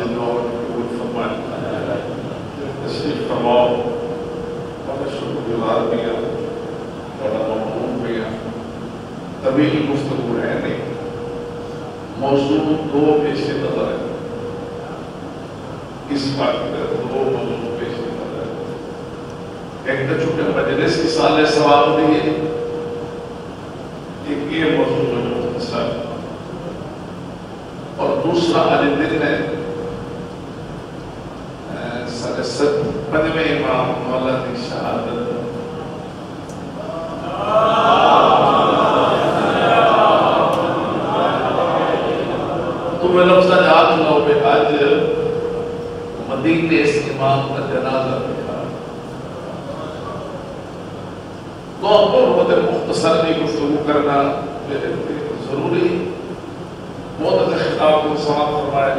دی دعا قبول فرمائے. تشریف فرماؤ. بڑا شکر گزار بھی ہیں، بڑا ممنون بھی ہیں. طویل گفتگو ہے نہیں، موضوع دو پیش نظر ہے. اس بات میں دو موضوع پیش نظر ہے. ایک تو چونکہ مجلس کی سال ثواب دی ہے، ایک یہ موضوع ہے جو مختصر، اور دوسرا علی دن ہے پنجویں امام مولا کی شہادت. تمہیں لفظہ یاد لاؤ کہ آج مدینے اس امام کا جنازہ دکھا. تو اب بہت مختصر بھی گفتگو کرنا ضروری. بہت اچھے خطاب کو سماعت فرمائے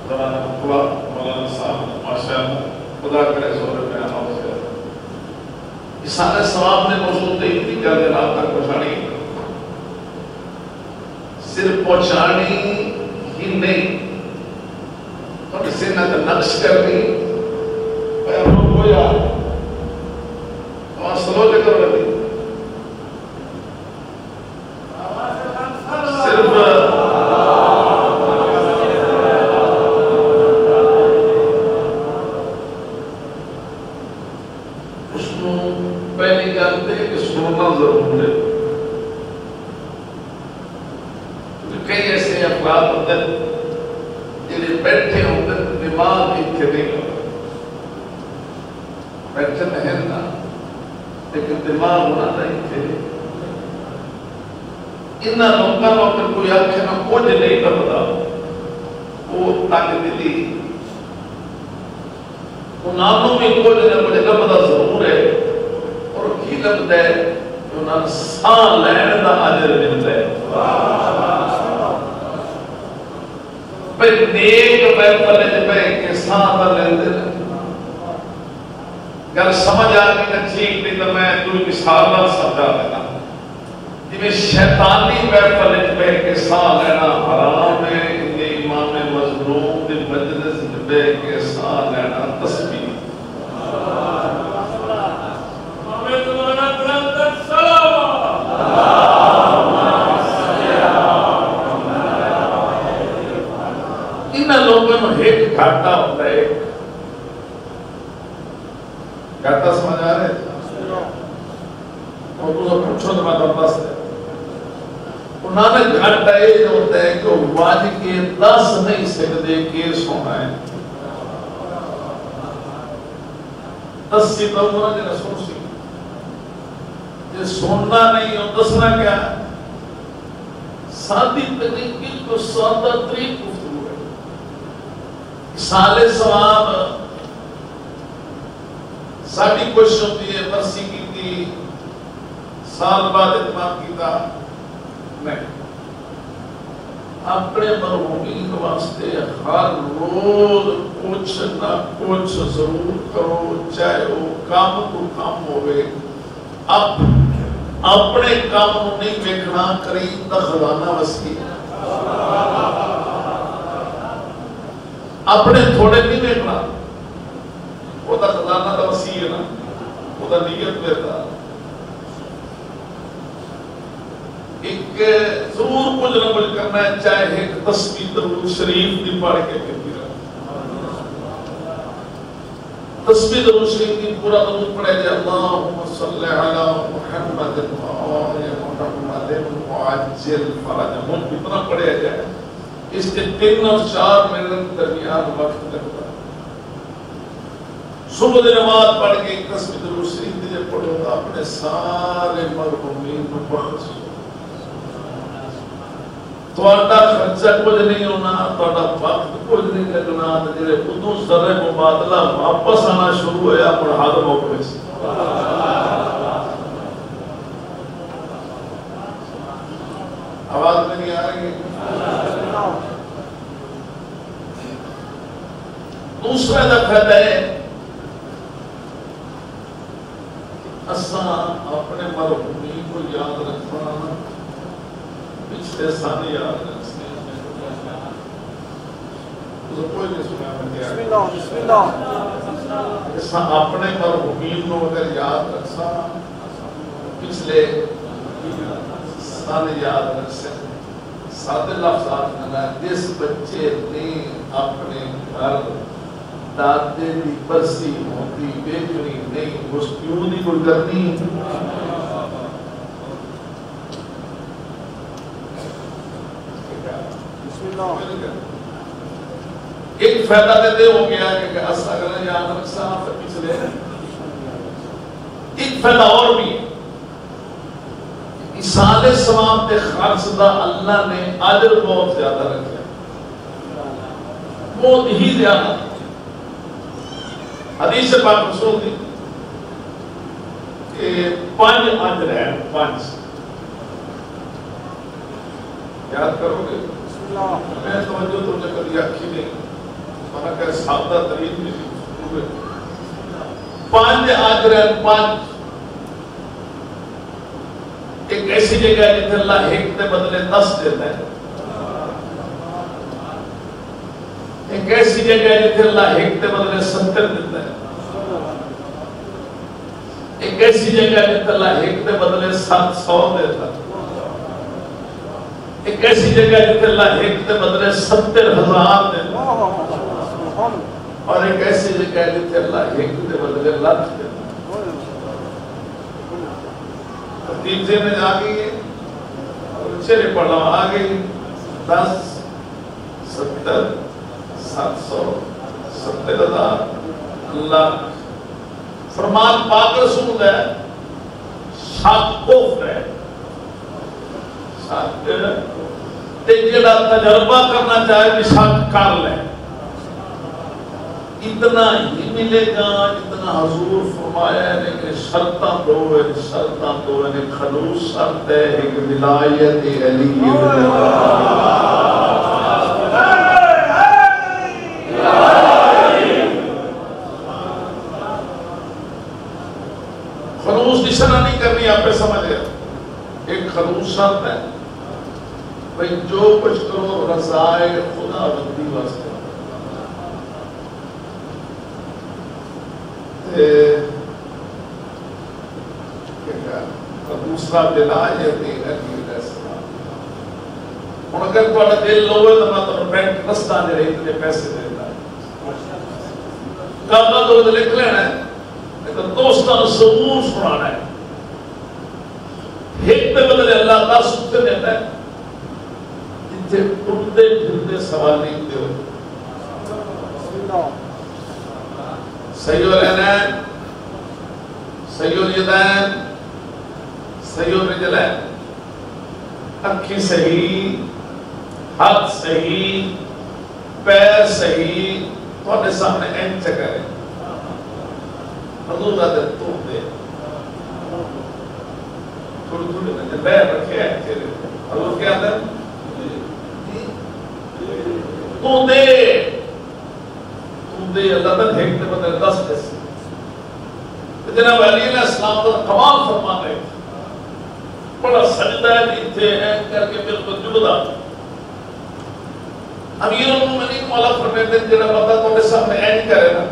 زمانہ خدا مولانا صاحب ماشاءاللہ، خدا کرے زور میں آنا ہو جائے. سارے ثواب نے موضوع دیکھتی کر جناب تک پہنچانی، صرف پہنچانی ہی نہیں، اور اسے نہ نقش کرنی پیروں کو یا وہاں سلو لے کر رہی صرف اس کو پہلی جانتے ہیں کہ سننا ضرور ہے. کئی ایسے افراد ہوتے ہیں جنہیں بیٹھے ہوتے ہیں دماغ اتنے نہیں ہوتا، بیٹھے نہیں نا لیکن دماغ ہونا نہیں تھے. انہاں لوگوں کو اگر کوئی آنکھیں میں کچھ نہیں کرتا، وہ تاکہ دلی انہوں میں کچھ نہ کچھ لبدا ضرور ہے، اور کی لبدا ہے کہ انہوں ساں لین دا عجر ملتا ہے. پھر نیک بیت لے پہ کہ ساں دا لین دے گر سمجھ آگے کہ ٹھیک نہیں تو میں دوئی مثال نہ سمجھا دینا. جب شیطانی بیت لے کے ساں لینا حرام ہے، کہ امام مظلوم دی مجلس بے کے ساں لینا تسبیح. انہاں لوگوں میں ایک گھاٹا ہوتا ہے. گھاٹا سمجھ آ رہے اور تو سب پوچھو تو میں دردست ہے. انہوں نے گھاٹا یہ ہوتا ہے کہ واج کے 10 نہیں سکتے کہ سونا ہے. 10 سی تو انہوں نے رسول سی یہ سونا نہیں ہو. دسنا کیا سادی طریقے کو سادہ طریق گفتگو ہے. سال ثواب ساری کوشش ہوتی ہے برسی کی تھی سال بعد اتمام کیتا نہیں. اپنے مرحومین واسطے ہر روز کچھ نہ کچھ ضرور کرو، چاہے وہ کام تو کام ہوئے. اب اپنے کام نہیں دیکھنا، قریب دا خزانہ وسیع. اپنے تھوڑے نہیں دیکھنا، وہ دا خزانہ دا وسیع ہے نا، وہ دا نیت دیتا. ایک ضرور کچھ نہ کچھ کرنا ہے، چاہے ایک تسبیح درود شریف دی پڑھ کے کرتی رہا. تسبیح درود شریف دی پورا درود پڑھے جائے اللہم صلی علی محمد وآل محمد وعجل فرجہم، اتنا پڑھے جائے. اس کے 3 اور 4 منٹ درمیان وقت لگتا ہے. صبح دی نماز پڑھ کے ایک تسبیح درود شریف دی پڑھو تو اپنے سارے مرحومین کو بخش. تھوڑا خرچہ کچھ نہیں ہونا، تھوڑا وقت کچھ نہیں لگنا. جڑے ادو ذرے مبادلہ واپس آنا شروع ہوا پر ہاتھ موقع سے. آواز نہیں آ رہی ہے. دوسرا دفعہ ہے اساں اپنے مرحومین کو یاد رکھنا، پچھلے سال یاد رکھتے ہیں. کوئی نہیں سنا بسم اللہ بسم اللہ اس اپنے مرحومین کو اگر یاد رکھا پچھلے سال یاد رکھ سکتے سادے لفظات میں جس بچے نے اپنے گھر دادے دی برسی ہوتی بیچنی نہیں اس کیوں نہیں کوئی کرنی بسم اللہ ایک فائدہ دیتے ہو گیا کہ اصلا کرنا یاد رکھا پھر پچھلے ایک فائدہ اور بھی ہے اسال ثواب تے خرچ دا اللہ نے اجر بہت زیادہ رکھا بہت ہی زیادہ حدیث پاک رسول دی کہ 5 اجر ہیں 5 یاد کرو گے میں توجہ تو نے کبھی آنکھی نہیں مانا کہ سادہ ترین نہیں 5 اجر ہیں 5 ایک ایسی جگہ ہے جتنے اللہ ایک کے بدلے 10 دیتا ہے ایک ایسی جگہ ہے جتنے اللہ ایک کے بدلے 70 دیتا ہے ایک ایسی جگہ ہے جتنے اللہ ایک کے بدلے 700 دیتا ہے ایک ایسی جگہ ہے جتنے اللہ ایک کے بدلے 70,000 دیتا ہے اور ایک ایسی جگہ ہے جتنے اللہ ایک کے بدلے 1,00,000 دیتا ہے ترتیب سے میں جا گئی ہے اور چلے پڑھا آگئی 10 70 700 70,000 اللہ فرمان پاک رسول ہے شاک کفر ہے شاک جڑا تجربہ کرنا چاہے کہ شاک کر لے اتنا ہی ملے گا اتنا حضور فرمایا ہے کہ شرطاں دو ہیں خلوص شرط ہے ایک ولایت علی خلوص کی شرح نہیں کرنی آپ پہ سمجھ گیا ایک خلوص شرط ہے بھئی جو کچھ کرو رضائے خدا بندی واسطے دوسرا ولایت علی علیہ السلام ہن اگر تہاڈا دل لوے تو میں تمہیں بینک رستہ دے رہی اتنے پیسے دیتا کاغذ تو لکھ لینا ہے لیکن دوستاں نوں ضرور سنانا ہے ایک دے بدلے اللہ تعالی سکتے دیتا ہے جتھے ٹرتے پھرتے سوال نہیں دیو سیو العنان سیو الیدین سیو الرجلین اکھی صحیح ہاتھ صحیح پیر صحیح تھوڑے سامنے این جگہ ہے حضور دے تو دے تھوڑی تھوڑی میں پیر رکھے ہیں تیرے حضور کیا دے تو دے اللہ تعالیٰ ایک نے بدلے 10 پیسے جناب علی علیہ السلام تو کمال فرما رہے بڑا سجدہ ہے اتنے این کر کے بالکل جبدا امیر المومنین مولا فرماتے ہیں جناب پتہ تو سامنے این کرے نا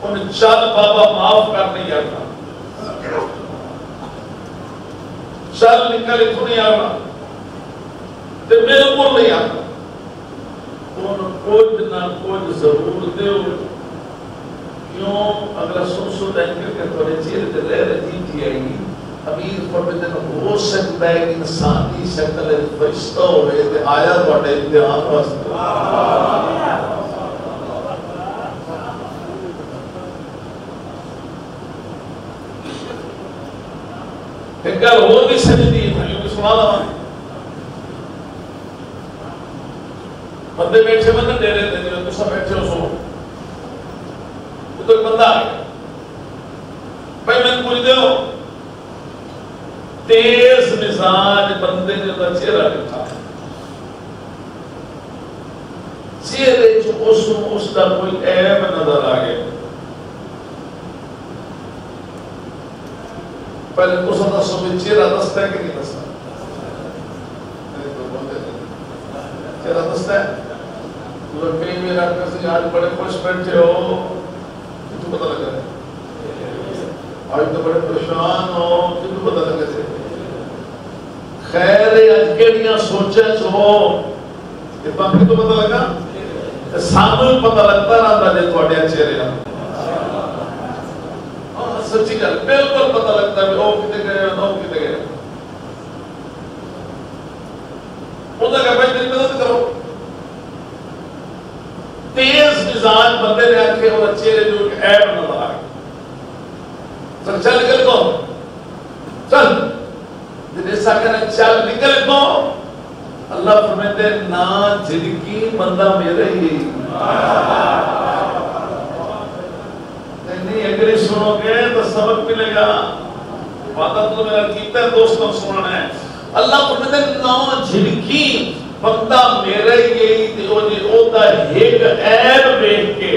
انہیں چل بابا معاف کر نہیں آتا چل نکل اتو نہیں آنا تے بالکل نہیں آتا انہوں کچھ نہ کچھ ضرور دیو کیوں اگر سن دیں کہ تھوڑے چیر تے لے رہی تھی آئی امیر فرماتے ہیں ہو سکتا ہے کہ انسانی شکل فرشتہ ہوئے تے آیا تھوڑے امتحان واسطے ایک گل ہو بھی سجدی ہے کیونکہ سنا لوا بندے بیٹھے بندے دے رہے تھے جو سب بیٹھے ہو سو تو ایک بندہ آ گیا بھائی میں پوچھ دے ہو تیز مزاج بندے نے دا چہرہ لکھا چہرے جو اس کا کوئی عیب نظر آ گیا پہلے اس کا سب چہرہ دستا ہے کہ نہیں دستا چہرہ دستا ہے تو کئی میرا کسی آج بڑے خوش بیٹھے ہو تو پتہ لگا ہے آج تو بڑے پریشان ہو تو پتہ لگا ہے خیر اج کیڑیاں سوچے سو کہ باقی تو پتہ لگا سانو پتہ لگتا رہتا جی تھوڑے چہرے سچی گل بالکل پتہ لگتا ہے وہ کتے گئے وہ کتے گئے انہوں نے کہا بھائی دل مدد کرو تیز مزاج بندے نے آکھے اور چہرے جو ایک عیب نظر آ گئی سر چل نکل کو چل جیسا کہنا چل نکل کو اللہ فرماتے نا جھڑکی بندہ میرے ہی نہیں اگر سنو گے تو سبق ملے گا وعدہ تو میرا کیتا ہے دوستوں سننا ہے اللہ فرماتے نا جھڑکی بندہ میرے ہی تو او دا ایک عیب دیکھ کے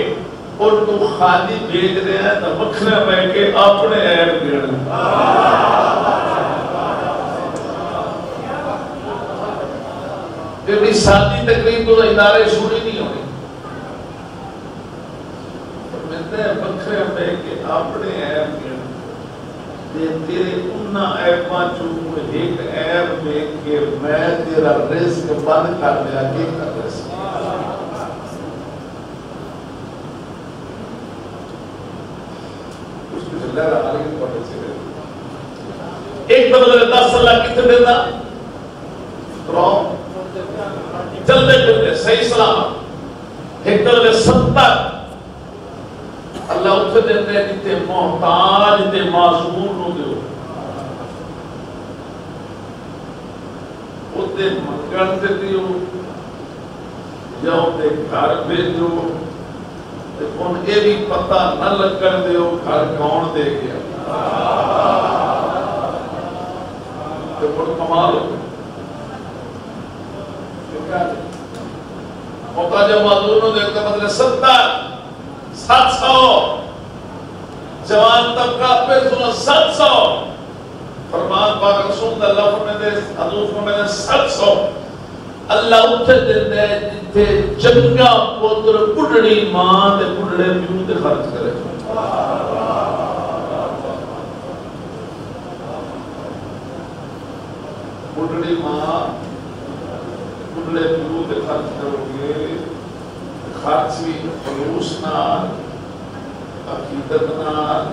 اور تو خالی بھیج رہے ہیں تو مکھنے بیٹھ کے اپنے عیب گڑ کہ سادی تقریب تو ادارے شروع نہیں ہونے ملتے ہیں مکھنے بیٹھ کے اپنے عیب گڑ تیرے انہا عیباں چونکہ ایک عیب دیکھ کے میں تیرا رزق بند کر لیا کہ کر رزق ایک بدلے 10 اللہ کتنے دیتا چلتے پھرتے صحیح سلامت ایک بدلے 70 اللہ اتھے دیتے ہیں جتے محتاج جتے معذور نو دیو اتھے مکان دے دیو یا اتھے گھر بھیجو ان اے بھی پتہ نہ لگن دیو گھر کون دے گیا تو بڑھ کمال ہو محتاج معذور نو دیکھتا مطلب 700 جوان طبقہ پھر سنو 700 فرمان پاک رسول اللہ فرمائے دے حضور فرمائے دے 700 اللہ اتھے دن دے جتے جنگا پوتر پڑھڑی ماں دے پڑھڑے پیوں دے خرچ کرے پڑھڑی ماں پڑھڑے پیوں دے خرچ کرو گے خرچ بھی خلوص نال عقیدت نال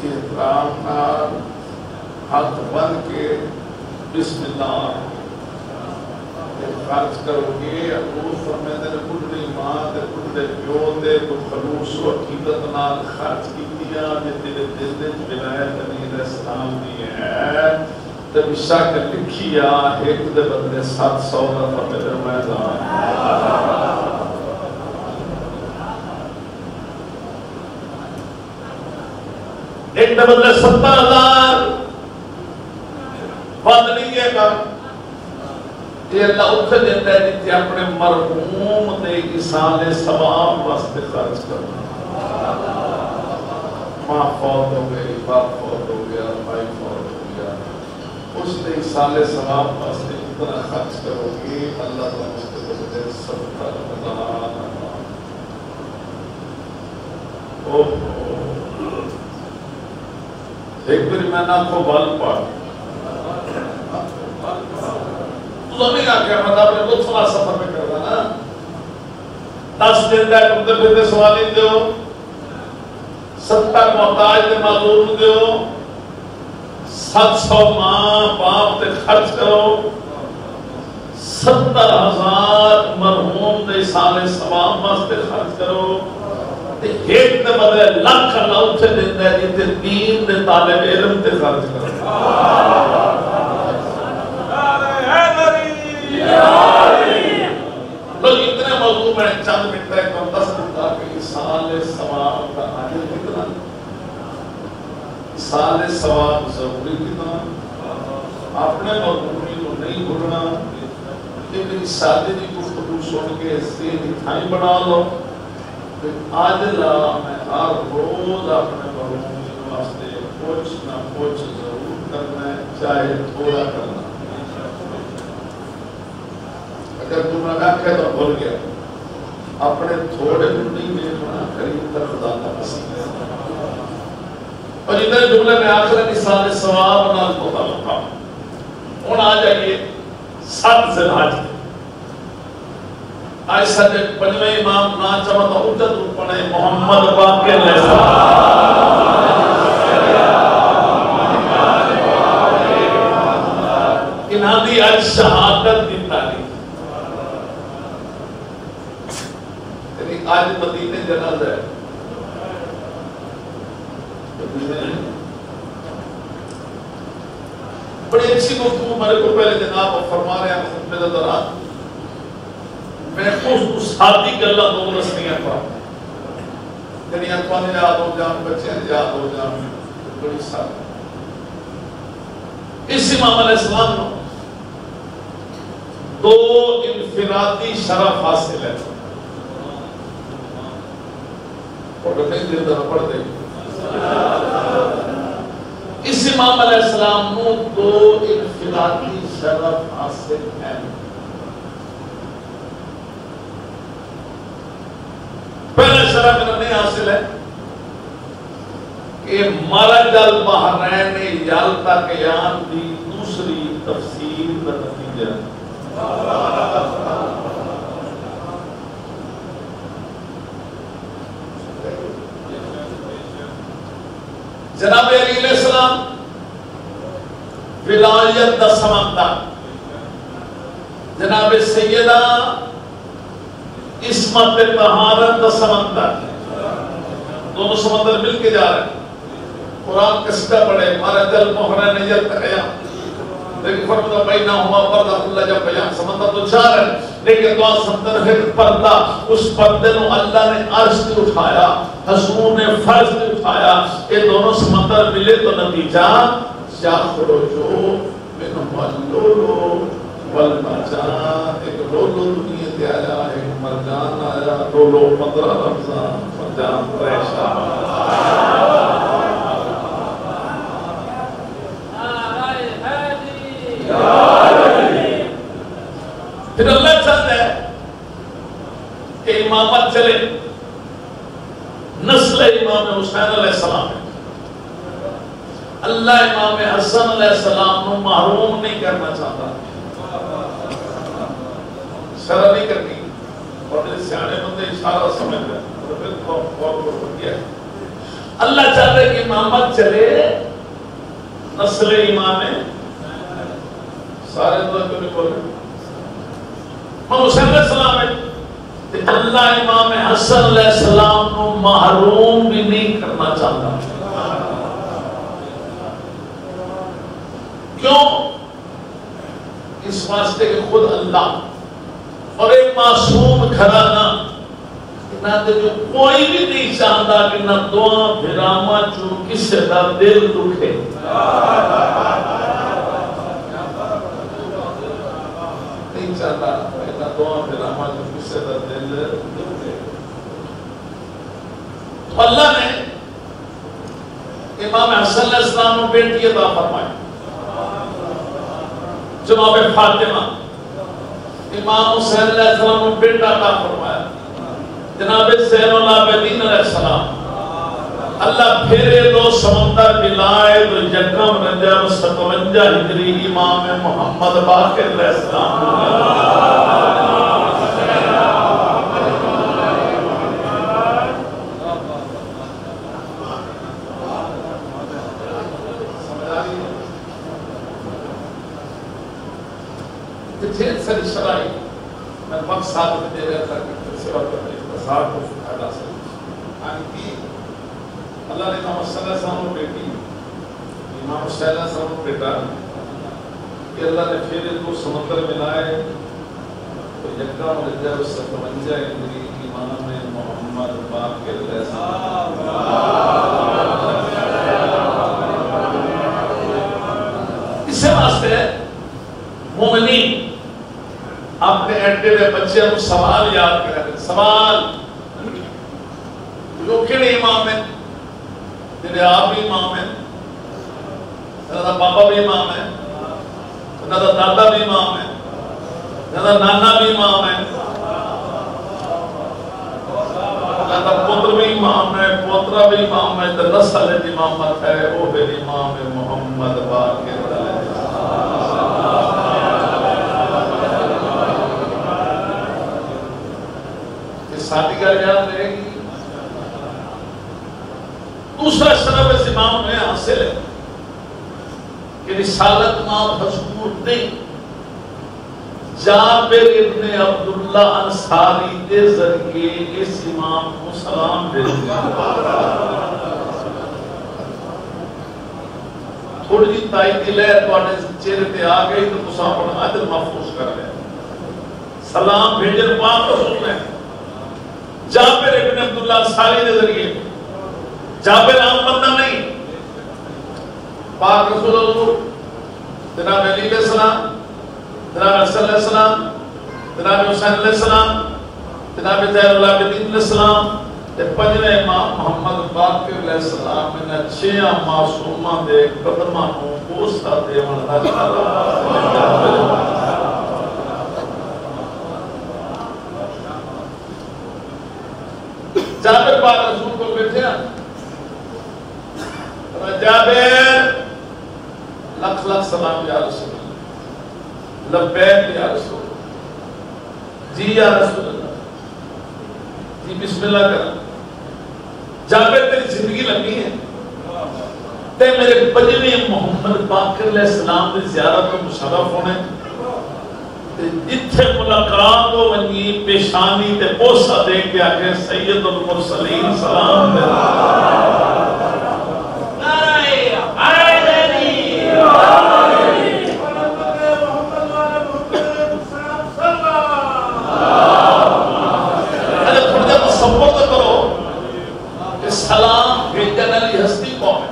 احترام نال ہاتھ بن کے بسم اللہ خرچ کرو گے حضور فرماتے ہیں بڑھڑی ماں تے بڑھڑے پیو دے تو خلوص و عقیدت نال خرچ کیتیاں جے تیرے دل وچ ولایت نبی علیہ السلام دی ہے تے بشک لکھیا ایک دے بدلے 700 دا فرماتے میدان ایک دے بدلے 70,000 بند نہیں ہے کام یہ اللہ اتھے دیتا ہے جیتے اپنے مرحوم دے ایصال ثواب واسطے خرچ کرنا ماں فوت ہو گئی باپ فوت ہو گیا بھائی فوت ہو گیا اس دے ایصال ثواب واسطے اتنا خرچ کرو گے اللہ تعالیٰ اس کے بدلے 70,000 ایک بری میں نہ کو بال پاڑ تو زمین آکے احمد آپ نے لطف اللہ سفر میں کرتا نا 10 دن دے کمتے پھرتے سوالی دیو 70 محتاج دے معذور دیو 700 ماں باپ تے خرچ کرو 70,000 مرحوم دے ایصال ثواب واسطے خرچ کرو ایک دے بدلے لکھ اللہ اتھے دیتا ہے جیتے دین دے طالب علم تے خرچ کرو لوگ اتنے موضوع میں چند منٹ ہے کم 10 منٹ کہ ایصال ثواب کا عاجل کتنا ایصال ثواب ضروری کتنا اپنے مرحومی کو نہیں بھولنا کہ میری شادی کی گفتگو سن کے ذہن تھائی بنا لو آج میں ہر روز اپنے مرحومی واسطے کچھ نہ کچھ ضرور کرنا ہے چاہے تھوڑا کرنا اگر تم نے آنکھیں تو بھول گیا اپنے تھوڑے نہیں دیکھنا قریب تر خدا کا پسند ہے. اور ادھر جملے میں آخر نثار ثواب نال متعلقہ. ہوں آ جائیے 7 ذی الحج. آج سجے پنجویں امام نا چاہتا اجت پڑھے محمد باقر علیہ السلام. انہاں دی آج شہادت دی تاریخ. آج مدینے جنازہ ہے. بڑی اچھی گفتگو میرے کو پہلے جناب فرما رہے ہیں خطبے کے دوران. میں اس ساتھی گلا دو رسمیاں پڑھا جنہیں اتوانے یاد ہو جان بچے یاد ہو جان بڑی ساتھ. اس امام علیہ السلام کو 2 انفرادی شرف حاصل ہے. اور نہیں دیر طرح پڑھ دیں. اس امام علیہ السلام کو 2 انفرادی شرف حاصل ہے. پہلا شرف انہیں حاصل ہے کہ مرج البحرین یلتقیان دی دوسری تفسیر کا نتیجہ. جناب علی علیہ السلام ولایت دا سمندر، جناب سیدہ عصمت طہارت دا سمندر، دونوں سمندر مل کے جا رہے ہیں. قرآن کسٹا پڑھے مرج البحرین یلتقیان لیکن فرمایا بینہما برزخ لا یبغیان. سمندر تو چار ہے لیکن دو سمندر ہے پردہ. اس پردے کو اللہ نے عرش سے اٹھایا، حضور نے فرض سے اٹھایا. یہ دونوں سمندر ملے تو نتیجہ یخرجو منہما اللؤلؤ والمرجان. ایک لؤلؤ دنیا تے آیا، ایک مرجان آیا. لؤلؤ 15 رمضان، مرجان 3 شعبان. پھر اللہ چاہتا ہے کہ امامت چلے. نسل امام حسین علیہ السلام ہے. اللہ امام حسن علیہ السلام کو محروم نہیں کرنا چاہتا. شرع نہیں کرنی. اور میرے سیانے بندے اشارہ سمجھ گئے. اللہ چاہتا ہے کہ امامت چلے نسل امام سارے دعا کیوں نہیں بول رہے. امام حسین علیہ السلام ہے. اللہ امام حسن علیہ السلام کو محروم بھی نہیں کرنا چاہتا. کیوں؟ اس واسطے کہ خود اللہ اور ایک معصوم گھرانہ نہ جو کوئی بھی نہیں چاہتا کہ نہ دعا بھراما چو کسی کا دل دکھے. نہیں چاہتا کہ نہ دعا بھراما چو کسی کا دل دکھے. تو اللہ نے امام حسن علیہ السلام کو بیٹی عطا فرمائی جناب فاطمہ. امام حسین علیہ السلام کو بیٹا عطا فرمایا جناب زین العابدین علیہ السلام. اللہ پھر 2 سمندر ملائے تو یکم رجب 57 ہجری امام محمد باقر علیہ السلام. ڈھیر ساری شرائع میں وقت ساتھ میں دے رہا تھا کہ سوا کرنے اختصار کو فائدہ سے آنی اللہ نے امام حسن علیہ السلام کو بیٹی امام حسین علیہ السلام کو بیٹا کہ اللہ نے پھر 2 سمندر ملائے تو یکم رجب 57 ہجری امام محمد باقر علیہ السلام. اس سے واسطے مومنین اپنے ایڈے دے بچے کو سوال یاد کریں. سوال جو کہڑے امام ہیں جنہیں آپ بھی امام ہیں، جنہیں بابا بھی امام ہے، جنہیں دادا بھی امام ہے، جنہیں نانا بھی امام ہے. محترم امام میں نسل امامت ہے وہ بے امام محمد باقر علیہ السلام. یہ ساتھی کا یاد رہے گی. دوسرا شرف اس امام میں حاصل ہے کہ رسالت ماں مذکور نہیں، جابر ابن عبداللہ انصاری کے ذریعے اس امام کو سلام بھیجنا. تھوڑی جی تائید لہر تواڈے چہرے تے آ گئی تو تساں اپنا عدل محفوظ کر لیں. سلام بھیجن پاک رسول نے جابر ابن عبداللہ انصاری کے ذریعے. جابر عام بندہ نہیں، پاک رسول حضور جناب علی علیہ السلام، جناب حسن علیہ السلام، جناب حسین علیہ السلام، جناب زین العابدین علیہ السلام تے پنجویں امام محمد باقر علیہ السلام نے چھیاں معصوماں دے قدماں نوں بوسہ دیون دا جابر پاک رسول کو بیٹھے ہیں. جابر لکھ لکھ سلام یا رسول اللہ، لبیک یا رسول اللہ، جی یا رسول اللہ، جی بسم اللہ کرنا. جابر تیری زندگی لمبی ہے تے میرے پنجویں محمد باقر علیہ السلام کی زیارت کو مشرف ہونے جتھے ملاقات ہو ونی پیشانی تے بوسہ دے کے آگے سید المرسلین سلام دے. سلام بھیجن علی ہستی کون ہے؟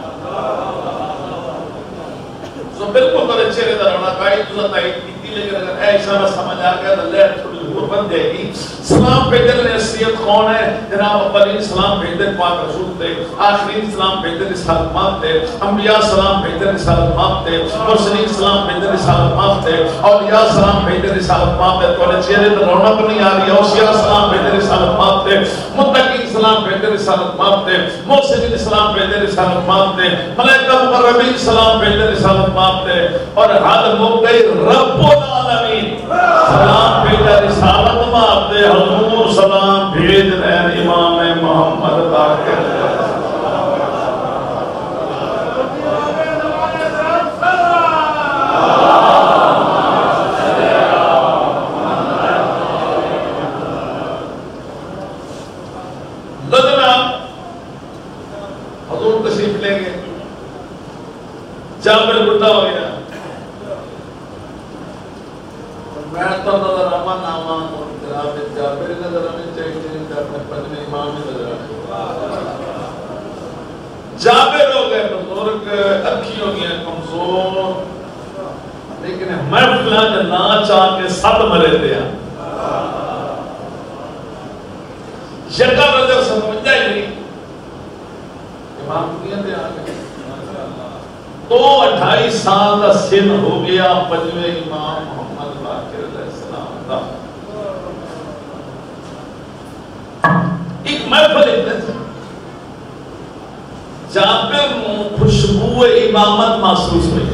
تو بالکل ترے چہرے دا رونا کائی تو تائید کیتی، لیکن اگر اے اشارہ سمجھ آ گیا تو لہر تھوڑی دور بن جائے گی. سلام بھیجن علی حیثیت کون ہے؟ جناب اولین سلام بھیجن پاک رسول تے، آخرین سلام بھیجن رسالت مات تے، انبیاء سلام بھیجن رسالت مات تے، مرسلین سلام بھیجن رسالت مات تے، اولیاء سلام بھیجن رسالت مات تے. تو چہرے دا رونا پر نہیں آ رہی. اوصیاء سلام بھیجن رسالت مات تے، متقین سلام بھیجن رسالت مات تے، محسنین سلام بھیجن رسالت مات تے، ملائکہ مقربین سلام بھیجن رسالت مات تے، اور حد مبدئی رب العالمین سلام بھیجن رسالت مات تے. حضور سلام بھیج رہے ہیں امام محمد باقر. حضور تشریف لیں گے. جابر بڑھا ہو گیا. میں تو نظر آمان آمان اور جناب جابر نظر آمان چاہیے کہ اپنے پنجویں امام میں نظر آمان. جابر ہو گئے بزرگ، اکھی ہو گئے کمزور، لیکن محفلہ جو نہ چاہ کے سب مرے دیا. یکا بجر سمجھا ہی نہیں. امام دنیا دے آگے 2-2.5 سال کا سن ہو گیا پنجویں امام محمد باقر علیہ السلام دا. ایک محفل اتنے سے جابر نو خوشبو امامت محسوس ہوئی.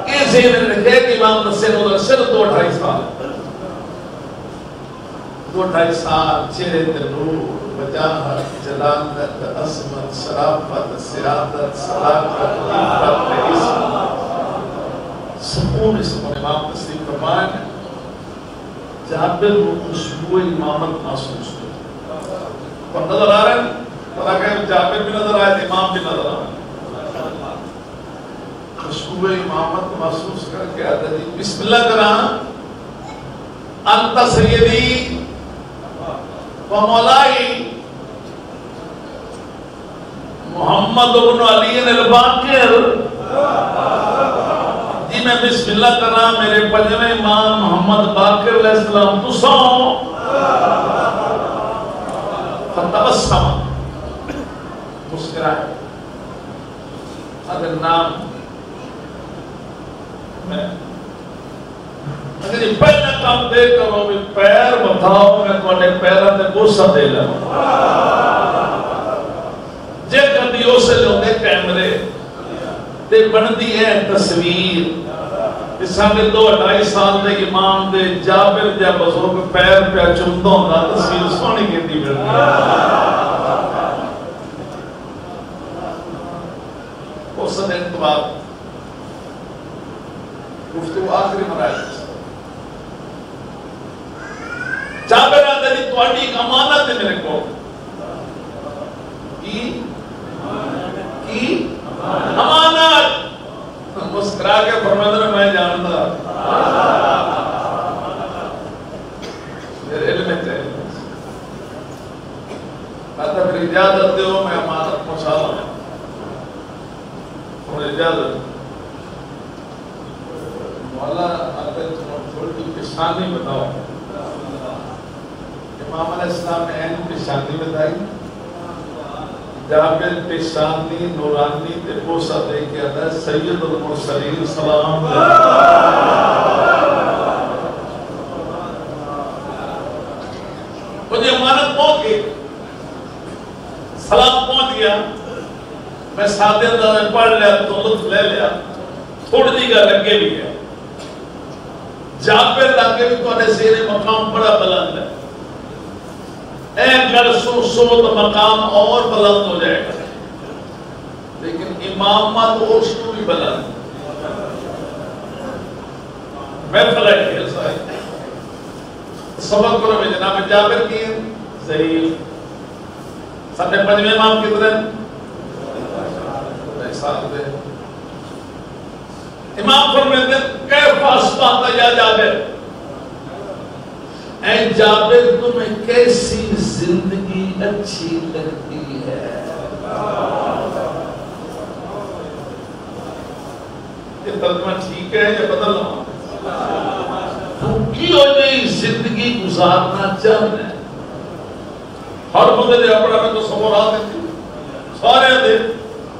یہ ذہن رکھے کہ امام نسل ہوگا صرف 2-2.5 سال. 2-2.5 سال چہرے تے نور، وجاہت، جلالت، عظمت، شرافت، سیادت، صداقت، عفت، عصمت، سکون اس کو امام تسلیم فرمائے. جابر کو خوشبو امامت محسوس ہوئی. اور نظر آ رہے ہیں پتہ کہ جابر بھی نظر آئے، امام بھی نظر آئے. خوشبو امامت محسوس کر کے آتا جی بسم اللہ کران انت سیدی و مولائی محمد بن علی الباقر. جی میں بسم اللہ کرنا میرے پنجویں امام محمد باقر علیہ السلام تو ساؤں. فتبسم مسکرائے. اگر نام میں اگر جی پہلے کام دے کرو بھی پیر بتاؤ میں تواڈے پیراں تے بوسہ دے لواں جے کدی اس لوندے کیمرے تے بندی ہے تصویر کہ ساڈے 2-2.5 سال دے امام دے جابر جا بزرگ پیر پہ چمدا ہوندا تصویر سونی کیندی ملدی اس دن تو بعد گفتگو آخری مراحل جابر آدھا جی تواڈی ایک امانت ہے میرے کو کی امانت مسکرا کے فرمایا میں جانتا میرے علم میں تھے کہتا پھر اجازت دو میں امانت پہنچا لوں اور اجازت مولا آتے تھوڑی پیشانی بتاؤ امام علیہ السلام نے این پیشانی بتائی جابر پیشانی نورانی تے بوسہ دے کے آتا ہے سید المرسلین سلام مجھے امانت پہنچ گئی سلام پہنچ گیا میں ساتھ اندر میں پڑھ لیا تو لطف لے لیا تھوڑی دی گا لگے بھی گیا جابر لگے بھی تو انہیں زیر مقام بڑا بلند ہے ایک گھر سو تو مقام اور بلند ہو جائے گا لیکن امامت اس کو بھی بلند میں فلک کھیل سائے سبق کرو میں جناب جابر کی ضعیف سب نے پنجویں امام کتنے ساتھ دے امام فرماتے ہیں کیف اصبحت یا جابر اے جابر تمہیں کیسی زندگی اچھی لگتی ہے یہ ترجمہ ٹھیک ہے یا بدل رہا تم کیوں نہیں زندگی گزارنا چاہتے ہیں ہر بندے دے اپنا میں تو سمورات دیتی سارے دے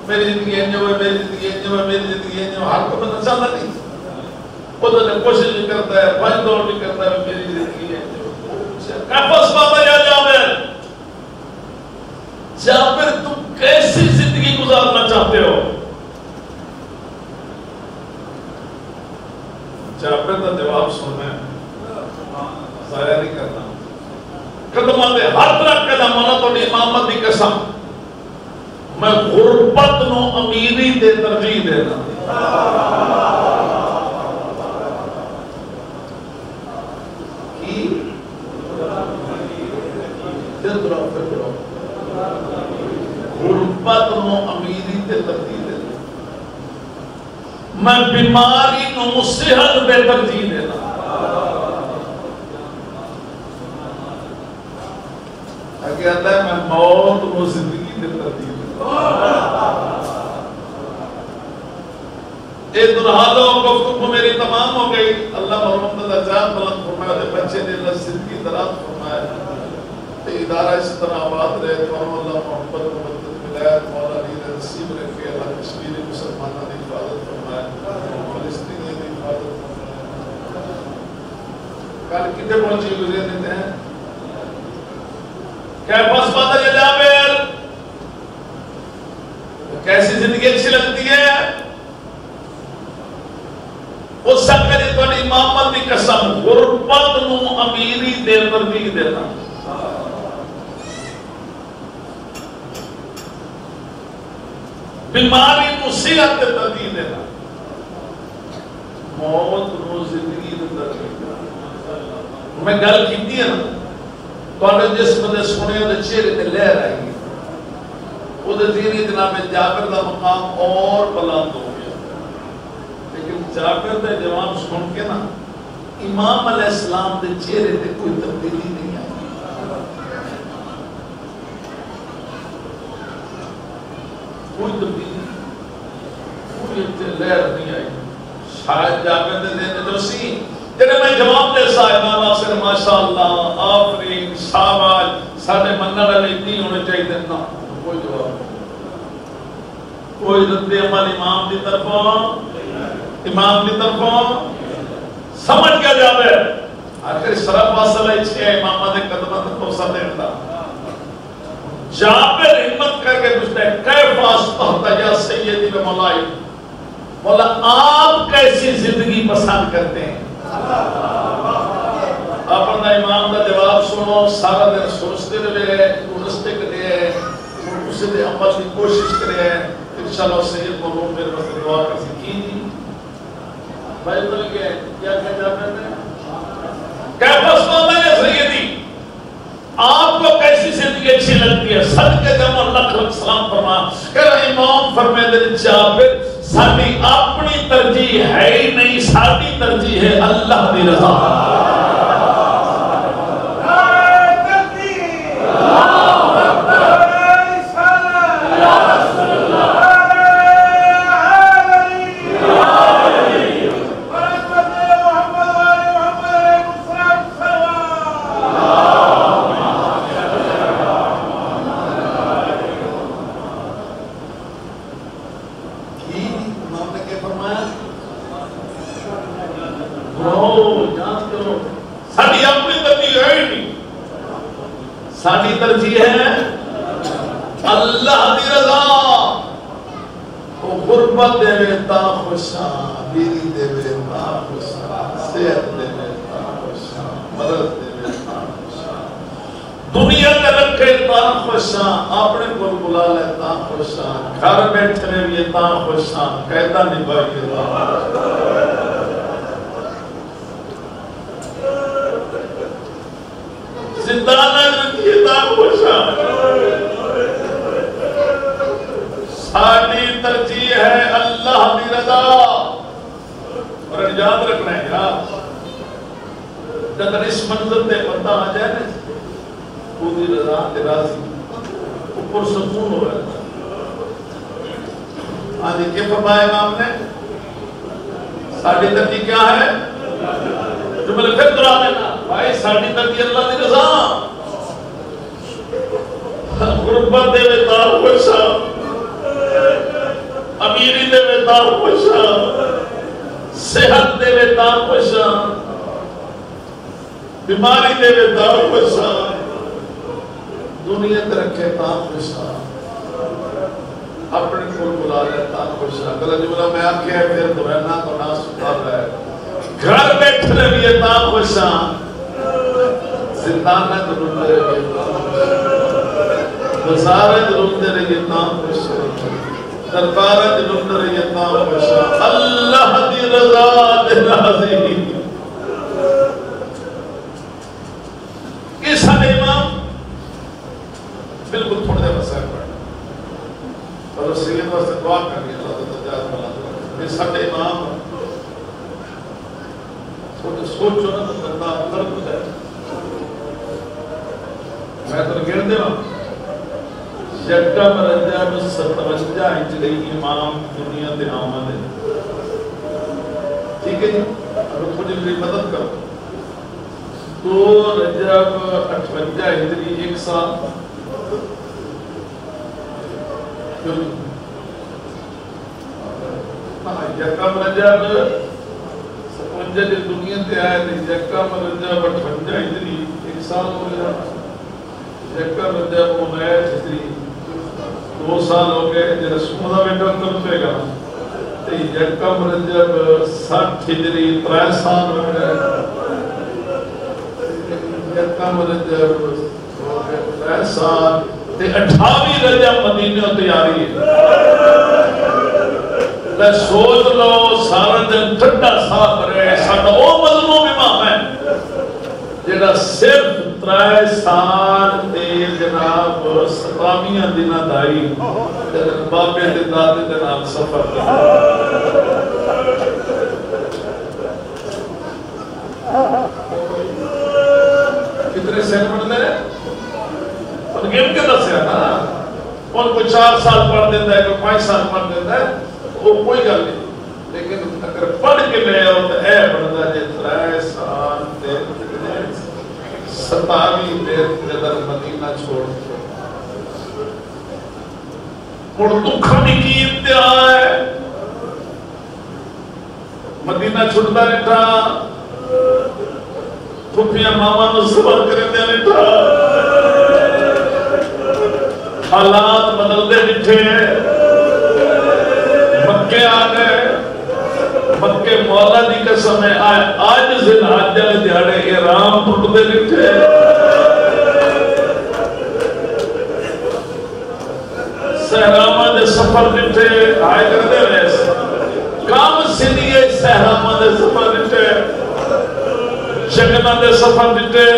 میری زندگی انجو ہے میری زندگی انجو ہے میری زندگی انجو ہے ہر کو بندہ چاہتا نہیں خود نے کوشش بھی کرتا ہے بھائی دور بھی کرتا ہے میری زندگی انجو کیفس بابا یا جابر جابر تم کیسی زندگی گزارنا چاہتے ہو جابر کا جواب سننا ہے ضائع نہیں کرنا قدمہ دے ہر طرح قدم ہونا تو امامت دی قسم میں غربت نو امیری دے ترجیح دینا کی غربت نو امیری تے ترجیح دینا میں بیماری نو صحت پہ ترجیح دینا اگر اللہ ہے میں موت نو زندگی تے ترجیح دینا اے درحالوں گفتگو میری تمام ہو گئی اللہ محمد جان بلند فرمایا دے بچے نے اللہ زندگی دراز فرمایا ادارہ اس طرح آباد رہے تو اللہ محبت و مدد ملایت مولا علی نصیب رکھے اللہ کشمیری مسلمانہ نے حفاظت فرمایا فلسطینی نے حفاظت فرمایا کل کتنے پہنچی گزرے دیتے ہیں کیفس بابا یا جابر کیسی زندگی اچھی لگتی ہے اس سب کے لیے تو امامت کی قسم غربت نو امیری دے ترجیح دینا بیماری نو صحت تے ترجیح دینا موت نو زندگی تے ترجیح دینا میں گل کیتی ہے نا تو جس بندے سنے وہ چہرے تے لہر آئی گی وہ ذہنی جناب جابر دا مقام اور بلند ہو گیا لیکن جابر دا جواب سن کے نا امام علیہ السلام دے چہرے تے کوئی تبدیلی نہیں آئی کوئی تبدیلی کوئی لہر نہیں آئی شاید جابر دے دین جو سی جنہیں میں جواب دے صاحبہ ناصر ماشاءاللہ آفرین شاباش ساڑھے منہ رہے اتنی ہونے چاہیے دینا کوئی جواب کوئی رد عمل امام دی طرفوں سمجھ گیا جابر آخر شرف واصل ہے چھے امامہ دے قدمت کو سب دیکھتا جابر ہمت کر کے پوچھتا ہے کیف اصبحت یا سیدی و مولائی مولا آپ کیسی زندگی پسند کرتے ہیں اپنا امام کا جواب سنو سارا دن سوچتے رہے درستے کرے اسے دے عمل کی کوشش کرے انشاءاللہ سید مرحوم میرے بس دعا کر سکی بھائی بول کے کیا کہہ جاتے ہیں کیف اصبحت یا سیدی آپ کو کیسی زندگی اچھی لگتی ہے صدقے دم اللہ خلق سلام فرما کہ امام فرمائے دے جابر ساڑھی اپنی ترجیح ہے ہی نہیں ساڑھی ترجیح ہے اللہ دی رضا ساڑھی ترجیح ہے اللہ دی رضا وہ غربت دے میں تا خوشاں بیری دے میں تا خوشاں صحت دے میں تا خوشاں مدد دے میں تا خوشاں دنیا کا رکھے تا خوشاں اپنے کو بلا لے تا خوشاں گھر بیٹھنے بھی تا خوشاں قیدہ نبھائی تا زندانہ رکھیتا خوشاں ساڑھی ترجیح ہے اللہ دی رضا اور یاد رکھنا ہے یار جب اس منظر تے بندہ آ جائے نا خودی رضا تے راضی اوپر سکون ہو رہا ہے آجی کیا فرمایا امام نے ساڑھی ترجیح کیا ہے جو میں نے پھر دورا دینا بھائی ساڑھی ترجیح اللہ دی رضا غربت دے میں تار خوشاں امیری دے میں تار خوشاں صحت دے میں تار خوشاں بیماری دے میں تار خوشاں دنیا تے رکھے تار خوشاں اپنے کھول بلا لے تار خوشاں گلہ جملہ میں آپ کہے پھر دورنا تو نہ سکار رہے گھر بیٹھنے بھی تار خوشاں زندان میں دلندے رہے وزارہ دلندے رہے تار خوشاں دربارہ دلندے رہے تار خوشاں اللہ دی رضا دے راضی یہ سارے امام بالکل تھوڑے دے مسائل پڑھیں اور سید واسطے دعا کرنی اللہ تعالیٰ جاز ملا یہ سارے امام سوچو نا تو بندہ فرق ہو جائے میں تو گر دے ہوں یکا مرجع میں 57 ہجری امام دنیا دے آمد ہے ٹھیک ہے جی اب مجھے میری مدد کرو 2 رجب 58 ہجری 1 سال یکا مرجع 57 دنیا تے آئے تھے یکا مرجع 58 ہجری 1 سال ہو گیا یکا مرجع 59 ہجری 2 سال ہو گئے جو رسول اللہ بیٹا کرتے گا یکا مرجع 60 ہجری 3 سال ہو گئے یکا مرجع 3 سال 28 رجب مدینہ تیاری ہے میں سوچ لو سارا دن ٹھنڈا صاف رہے ساڈا او مظلوم امام ہے جڑا صرف 3 سال تے جناب 17 دناں دائی بابے دے دادے دے نال سفر کتنے سال پڑھتے ہیں اور گیم کے دس ہے نا ان کو 4 سال پڑھ دیتا ہے کوئی 5 سال پڑھ دیتا ہے وہ کوئی گل نہیں لیکن اگر پڑھ کے لے آؤ تو اے بڑھتا ہے 3 سال 27 دیر در مدینہ چھوڑ مڑ دکھا نہیں کی ابتدا ہے مدینہ چھوڑتا رہتا پھپیاں ماما نو صبر کرتے نہیں حالات بدلتے بٹھے مکے آ گئے مکے مولا دی قسم ہے آج ذل حج والے دیہاڑے احرام ٹوٹتے بٹھے صحراواں دے سفر بٹھے آئے کرتے رہے کام سنیے صحراواں دے سفر بٹھے شگنا دے سفر بٹھے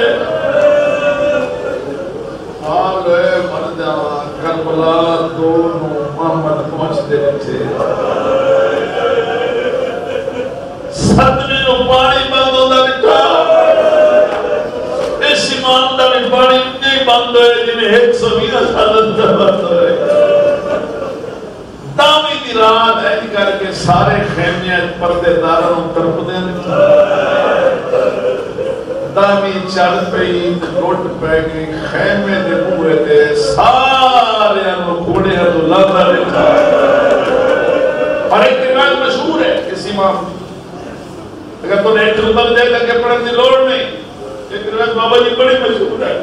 حال ہے مر جاواں کربلا دونوں محمد پہنچ دے بٹھے ستویں نو پانی بند ہوتا بٹھا اس ایمان دا بھی پانی نہیں بند ہوئے جنہیں 120 سال بند ہوئے تامی دی رات ہے کر کے سارے خیمیاں پردے داروں ترپ دیں تامی چڑھ پئی لوٹ پہ گئی خیمے دے پورے دے سارے انہوں کھوڑے ہیں تو لگا لکھا اور ایک روایت مشہور ہے اس امام اگر تو نے ایک رتب دے کر کے پڑھنے لوڑ نہیں ایک روایت بابا جی بڑی مشہور ہے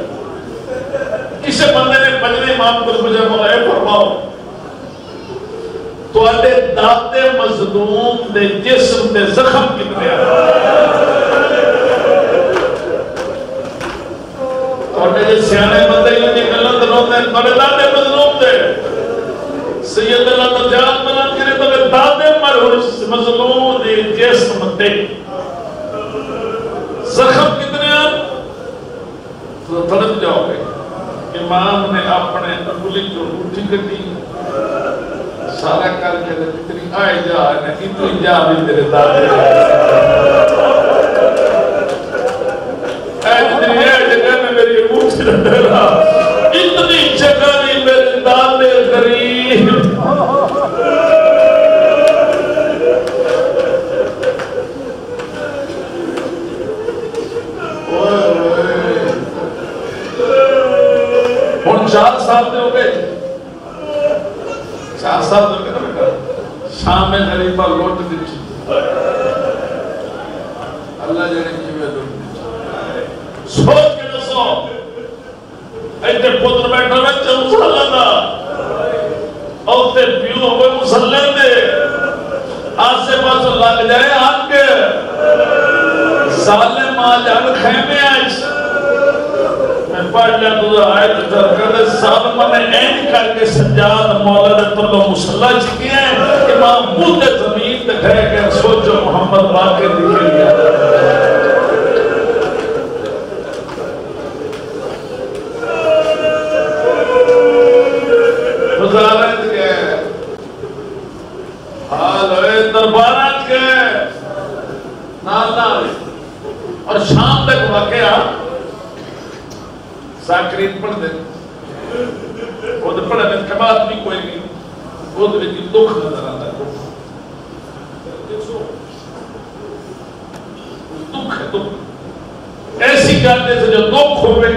کسی بندے نے پجنے امام کو مجھے مولا ہے فرماؤ تو آدھے دادے مظلوم دے جسم دے زخم کتنے اور جے سیانے بندے ہی انہیں گلن دلوتے ہیں بڑے دادے مظلوم دے سید اللہ تجاد بلند کرے تو کہ دادے مظلوم دے جسم دے زخم کتنے تو تھڑک جاؤ گے امام نے اپنے انگلی جو روٹی کٹی سارا کر کے اتنی آئے جا اتنی جا بھی تیرے دادے اتنی جگہ میں میری موچ رہا اتنی جگہ بھی میرے دادے قریب ہون 4 سال دے ہو گئے 4 سال دے ہو گئے نا بیٹا شام میں غریبہ لوٹ دیچی اللہ جانے کی میں لوٹ دیچی سوچ کے دسو ایتے پتر بیٹھا بچہ مسلح دا اور تے پیو ہوئے مسلح دے آسے پاس لگ جائے آن کے ظالم آج ہم خیمے آئیس میں پڑھ لیا تو آیت کردے سالمہ میں این کر کے سجاد مولا نے پرلو مسلح چکی ہیں امام مودے زمین تک ہے کہ سوچو محمد باقر دکھے لیا وزارت کے حال ہوئے دربارات کے نالا اور شام تک واقعہ ساکرین پڑھ دے وہ تو پڑھے میں کبات بھی کوئی نہیں وہ تو بھی دکھ نظر آتا ہے دکھ ہے دکھ ایسی گانے سے جو دکھ ہوئے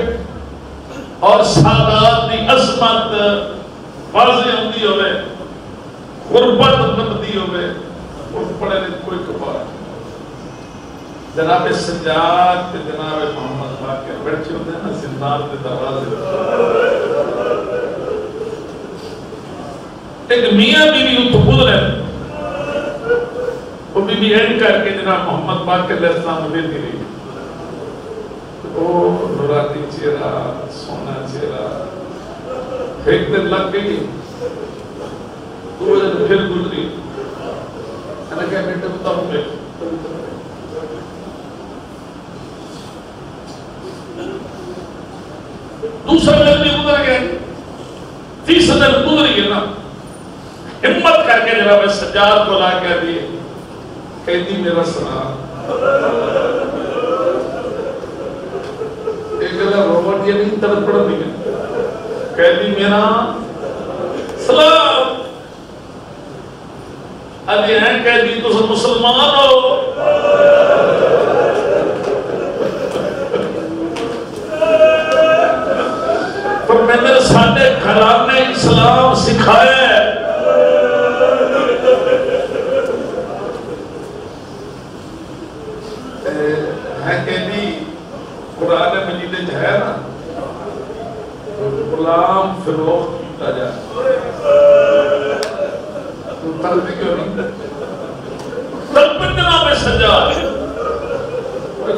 اور سادات کی عظمت واضح ہوتی ہوئے غربت بندی ہوئے وہ پڑھے نہیں کوئی کبات جناب سجاد کے جناب محمد باقر بیٹھے ہوتے ہیں نا زندان کے دروازے ایک میاں بیوی اتو گزرے وہ بی بی اینڈ کر کے جناب محمد باقر علیہ السلام دے دی رہی او نوراتی چہرہ سونا چہرہ ایک دن لگ گئی تو وہ جب پھر گزری میں نے کہا بیٹے بتاؤں گے دوسرا دن بھی گزر گئے تیسرا دن گزر گئے نا ہمت کر کے جناب سجاد کو لا کہہ دیے قیدی میرا سلام ایک جگہ روبرٹ یہ نہیں طرف پڑھ دیا قیدی میرا سلام ابھی ہیں قیدی تو سب مسلمان ہو پر میں نے ساڑھے گھرانے اسلام سکھایا ہے کہ بھی قرآن مجید ہے نا غلام فروخت کیتا جائے تو طلبی کیوں نہیں طلبی جناب سجاد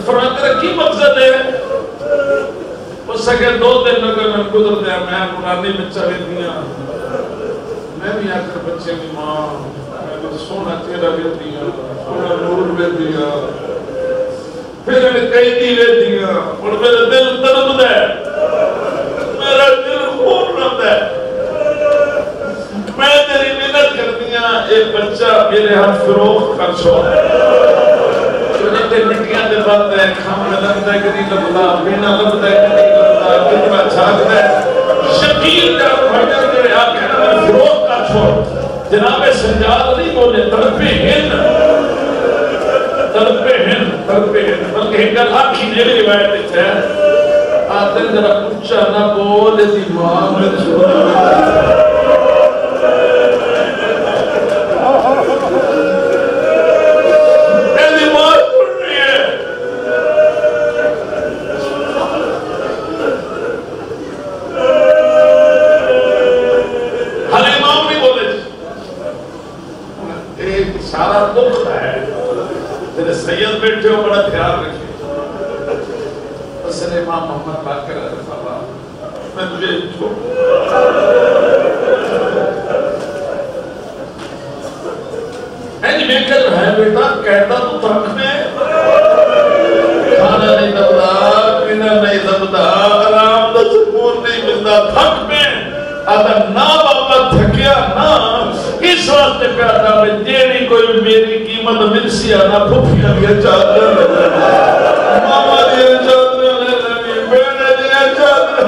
فرماتے رہا کی مقصد ہے اس سے کہ 2 دن اگر میں گزر دیا میں قرآنی بچہ لے دیا میں بھی آکر بچے کی ماں میں بھی سونا چہرہ لے دیا سونا نور لے دیا پھر میں قیدی لے دیا اور میرا دل درد ہے میرا دل خون رہتا ہے میں تیری منت کر دیا ایک بچہ میرے ہاتھ فروخت کر چھوڑ جنتے نکیاں دے بات ہے کھام میں لگتا ہے کہ نہیں لگتا بینا لگتا ہے کہ نہیں لگتا کتنا چھاکتا ہے شکیل کا بھائیان میرے آپ کہنا میں فروخت کا چھوڑ جناب سجاد نہیں بولے تڑپے ہن بلکہ ایک گل آکھی جیلی روایت ہے آدھر ذرا اچھا نہ بولے دی ماں میں چھوڑا سارا دکھ ہے تیرے سید بیٹھے ہو بڑا دھیان رکھے حسن امام محمد باقر رضی اللہ میں تجھے چھوڑ اینی میں کہہ رہا ہے بیٹا کہتا تو ترک میں کھانا نہیں دبدا پینا نہیں دبدا آرام دا سکون نہیں ملتا تھک میں آدھا نا بابا تھکیا نا اس واسطے پیادا میں دیڑی کوئی میری قیمت مل سیا نا پھوپیاں دیا چادر ماما دیا چادر لے بیڑے دیا چادر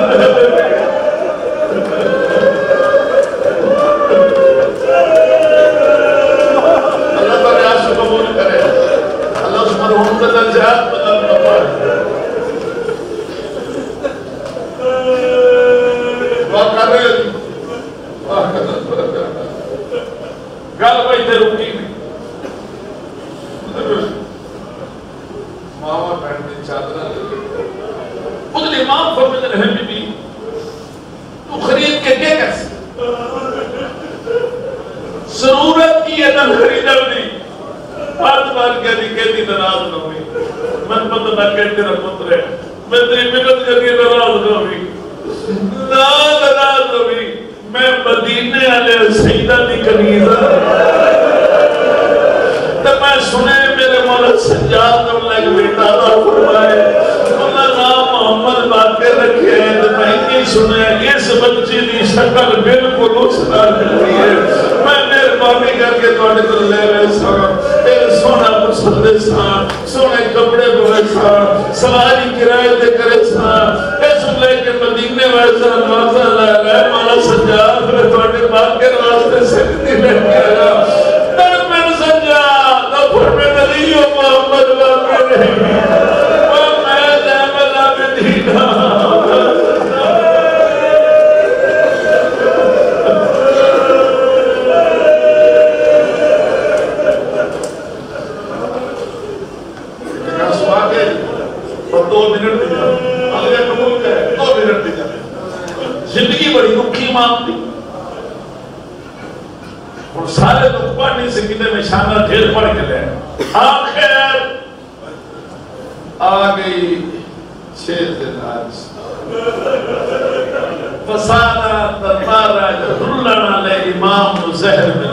اللہ تعالی عاشق قبول کرے اللہ سبحانہ وتعالی درجات بدل پائے دعا کر رہے گل بھائی تے رکی نہیں ماما بہن نے چادر خود امام فرماتے رہے بی بی تو خرید کے کیا کر ضرورت کی ہے نہ خریدر نہیں بات بات کہتی ناراض نہ ہوئی من پتہ نہ کہتے نہ پتر ہے میں تیری منت کر کے ناراض نہ ہوئی ناراض ہوئی میں مدینے والے سیدہ دی کنیزہ تو میں سنے میرے مولا سجاد اللہ کے بیٹا اللہ فرمائے اللہ نام محمد باقر رکھے تو میں ہی سنے اس بچی دی شکل بالکل اس طرح ملتی ہے میں مہربانی کر کے تھوڑے دل لے رہے سا ایک سونا مسلے سا سونے کپڑے بولے سا سواری کرائے دے کرے سا اس لے کے مدینے ویسا نوازہ لے رہے مولا سجاد میں تھوڑے باقر واسطے سکتی لے کے آیا ترمن سجاد اپر میں نلیو محمد باقر رہی وَمَا دَمَلَ بِدِينَا زندگی بڑی رکھی مام دی اور سارے لوگ پڑھنے سے کتے میں شانہ ڈھیر پڑھ کے لے آخر آگئی 6 دن آج فسانہ تطارہ رلنا لے امام زہر میں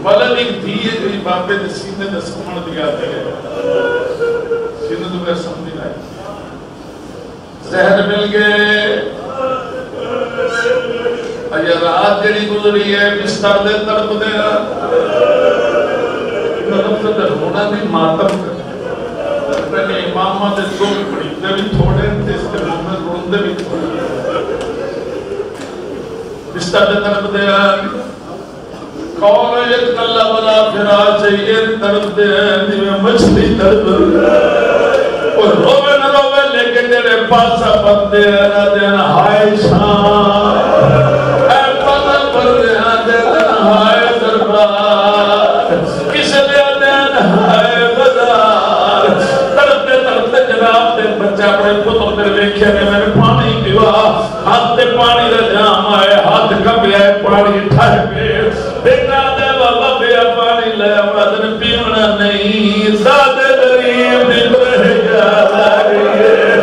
ولد ایک دیئے جو باپے نے سینے نے سمڑ دیا دے سینے تو میں سمجھ لائی زہر مل گئے ایا رات جڑی گزری ہے بستر دے تڑپ دے طرف سے ہونا بھی ماتم پہلے امامہ دے دو پڑھیتے بھی تھوڑے تھے اس کے محمد روندے بھی تھوڑے بستر دے تڑپ دے کون ایک کلہ بلا پھرا چاہیے تڑپ دے دیوے مچھلی تڑپ دے اور روے نہ روے لیکن تیرے پاسا بندے نہ دینا ہائے شان اے پتل پر دینا دینا ہائے دربار کس لئے دینا تنہائے بازار تڑپتے تڑپتے جناب تے بچہ اپنے پتر میرے ویکھے نے میں نے پانی پیوا ہاتھ تے پانی دا جام آئے ہاتھ کبھی آئے پانی ٹھائے پہ بیٹا دے بابا بیا پانی لے مدن پیونا نہیں زادے غریب دل رہ جاتا ہے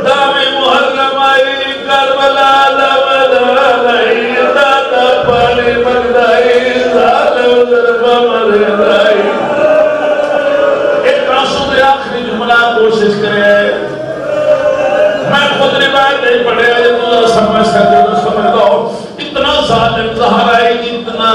دامی محرم آئی کربلا لبدا لائی دادا پانی مگدائی ظالم ضربہ مردائی ایک راسو دے آخری جملہ کوشش کرے میں خود روایت نہیں پڑھے آئے تو سمجھ سکتے تو سمجھ دو اتنا ظالم زہرائی اتنا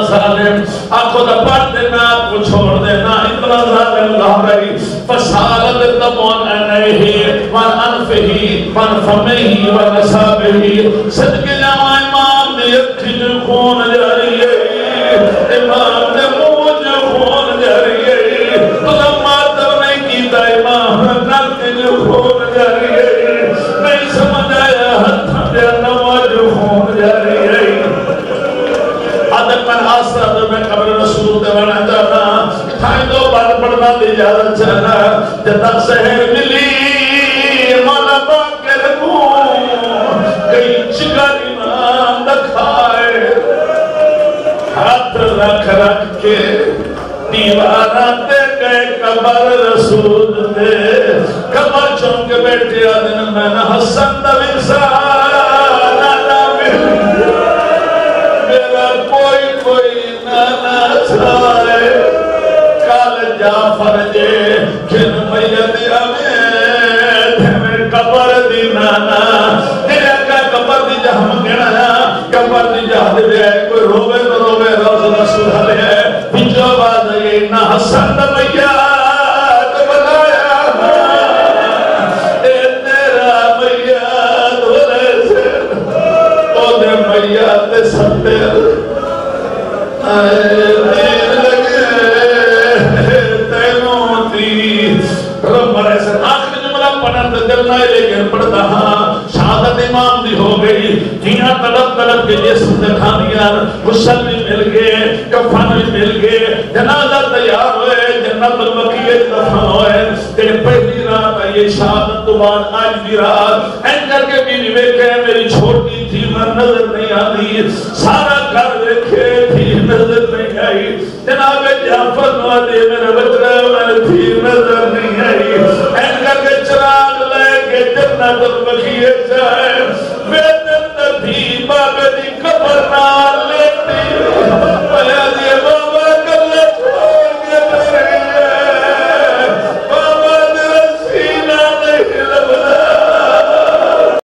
ظالم آنکھوں دا پڑھ دینا آپ کو چھوڑ دینا اتنا ظالم زہرائی فسالت دمون انہی وان انفہی وان فمہی وان نصابہی صدقے جامع امام نے اکھج خون جاری ہے امام نے موج خون جاری ہے تو لما تب نہیں کیتا امام نکج خون جاری ہے نہیں سمجھ آیا ہتھا دیا نواج خون جاری ہے آدھر پر آسرہ میں قبر رسول دیوانا جانا تھائی دو بار پڑھنا دی جانا چاہنا جتا سہر ملی مولا باکر مون کئی چگاری مان دکھائے ہاتھ رکھ رکھ کے دیوارہ تے گئے قبر رسول دے قبر چونکہ بیٹھے آدھن میں نہ حسن دویسا نانا میرا کوئی نانا چھائے کال جعفر جے کھن میت میں قبر دی نانا تیرے کا قبر دی جہم گنا قبر دی جہد دے کوئی روبے تو روبے روز رسول ہے بچو باز یہ نہ حسن میت بنایا اے تیرا میت بھولے سے او دے میت ستر اے دیر لگے تینوں دی رب بڑے سے آخری جملہ پڑھنے دل نہ لیکن پڑھتا ہاں شہادت امام دی ہو گئی جیاں طلب کے جسم دکھانیاں غسل بھی مل گئے کفن بھی مل گئے جنازہ تیار ہوئے جنت البقیع دفن ہوئے تیرے پہلی رات آئیے شہادت تو بعد آج بھی رات اینکر کے بیوی بیکے میری چھوٹی تھی میں نظر نہیں آتی سارا گھر دیکھے تھی نظر نہیں آئی جناب جعفر نوادی میرے بچرے میں تھی نظر نہیں آئی اینکر کے چراغ لے کے جنت